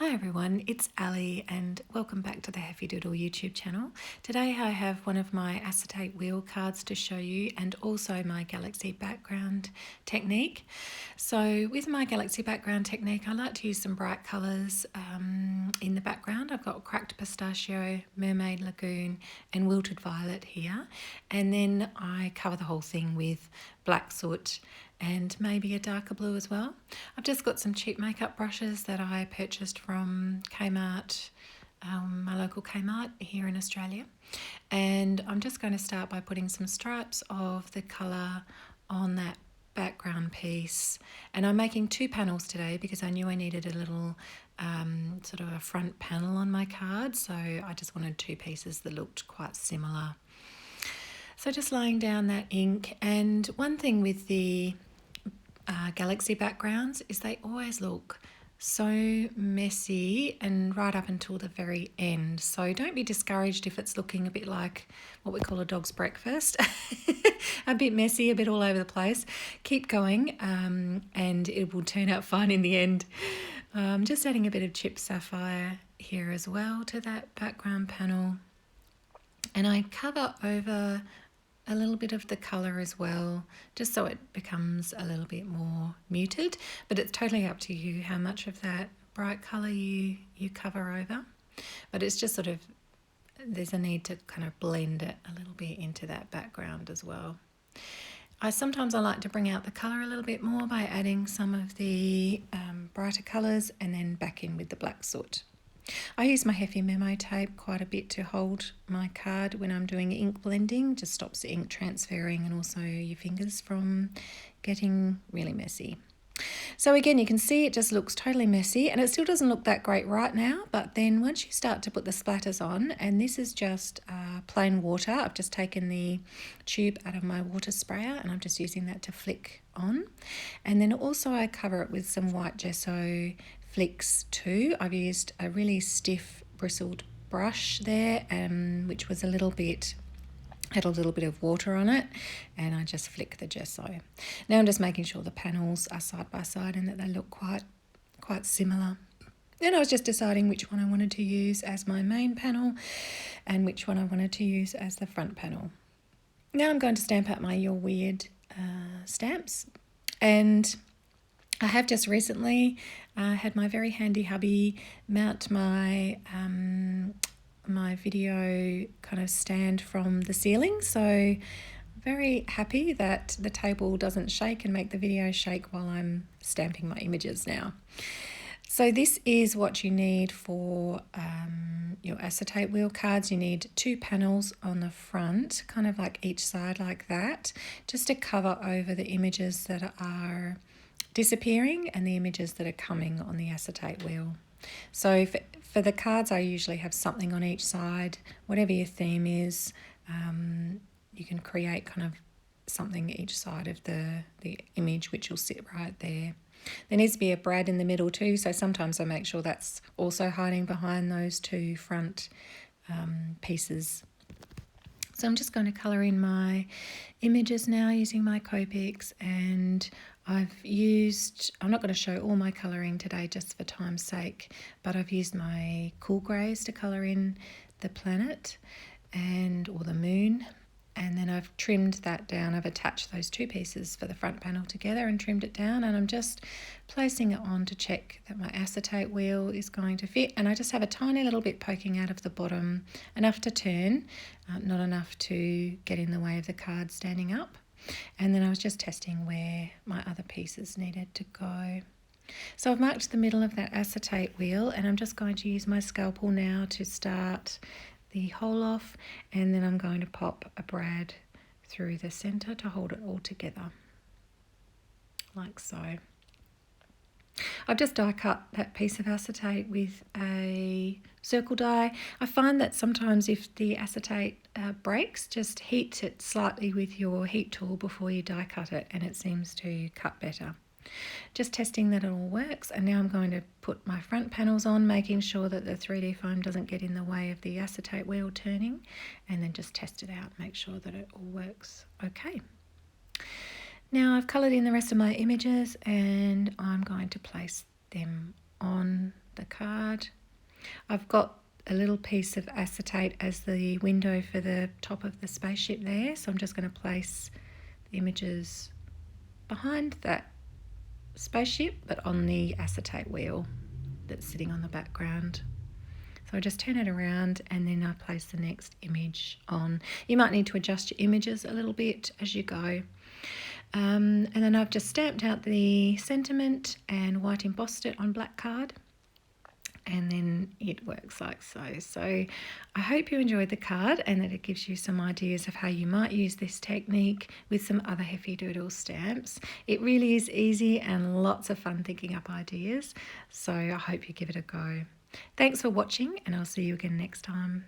Hi everyone, it's Ali and welcome back to the Heffydoodle YouTube channel. Today I have one of my acetate wheel cards to show you and also my galaxy background technique. So with my galaxy background technique I like to use some bright colours in the background. I've got cracked pistachio, mermaid, lagoon and wilted violet here, and then I cover the whole thing with black soot and maybe a darker blue as well. I've just got some cheap makeup brushes that I purchased from Kmart, my local Kmart here in Australia. And I'm just going to start by putting some stripes of the colour on that background piece. And I'm making two panels today because I knew I needed a little sort of a front panel on my card. So I just wanted two pieces that looked quite similar. So just laying down that ink, and one thing with the galaxy backgrounds is they always look so messy and right up until the very end. So don't be discouraged if it's looking a bit like what we call a dog's breakfast. A bit messy, a bit all over the place. Keep going and it will turn out fine in the end. Just adding a bit of chipped sapphire here as well to that background panel. And I cover over a little bit of the colour as well, just so it becomes a little bit more muted, but it's totally up to you how much of that bright colour you cover over. But it's just sort of, there's a need to kind of blend it a little bit into that background as well. Sometimes I like to bring out the colour a little bit more by adding some of the brighter colours and then back in with the black soot. I use my Heffy Memo tape quite a bit to hold my card when I'm doing ink blending. Just stops the ink transferring and also your fingers from getting really messy. So again, you can see it just looks totally messy and it still doesn't look that great right now, but then once you start to put the splatters on, and this is just plain water. I've just taken the tube out of my water sprayer and I'm just using that to flick on. And then also I cover it with some white gesso flicks too. I've used a really stiff bristled brush there, which was had a little bit of water on it, and I just flick the gesso. Now I'm just making sure the panels are side by side and that they look quite similar. Then I was just deciding which one I wanted to use as my main panel and which one I wanted to use as the front panel. Now I'm going to stamp out my You're Weird stamps, and I have just recently had my very handy hubby mount my my video kind of stand from the ceiling. So very happy that the table doesn't shake and make the video shake while I'm stamping my images now. So this is what you need for your acetate wheel cards. You need two panels on the front, kind of like each side like that, just to cover over the images that are disappearing and the images that are coming on the acetate wheel. So for the cards I usually have something on each side. Whatever your theme is, you can create kind of something each side of the image, which will sit right there. There needs to be a brad in the middle too, so sometimes I make sure that's also hiding behind those two front pieces. So I'm just going to colour in my images now using my Copics, and I'm not going to show all my colouring today just for time's sake, but I've used my cool greys to colour in the planet or the moon, and then I've trimmed that down. I've attached those two pieces for the front panel together and trimmed it down, and I'm just placing it on to check that my acetate wheel is going to fit, and I just have a tiny little bit poking out of the bottom, enough to turn, not enough to get in the way of the card standing up. And then I was just testing where my other pieces needed to go. So I've marked the middle of that acetate wheel, and I'm just going to use my scalpel now to start the hole off, and then I'm going to pop a brad through the centre to hold it all together, like so. I've just die cut that piece of acetate with a circle die. I find that sometimes if the acetate breaks, just heat it slightly with your heat tool before you die cut it, and it seems to cut better. Just testing that it all works, and now I'm going to put my front panels on, making sure that the 3D foam doesn't get in the way of the acetate wheel turning, and then just test it out, make sure that it all works okay. Now I've coloured in the rest of my images and I'm going to place them on the card. I've got a little piece of acetate as the window for the top of the spaceship there, so I'm just going to place the images behind that spaceship but on the acetate wheel that's sitting on the background. So I just turn it around and then I place the next image on. You might need to adjust your images a little bit as you go. And then I've just stamped out the sentiment and white embossed it on black card. And then it works like so. So I hope you enjoyed the card and that it gives you some ideas of how you might use this technique with some other Heffydoodle stamps. It really is easy and lots of fun thinking up ideas. So I hope you give it a go. Thanks for watching and I'll see you again next time.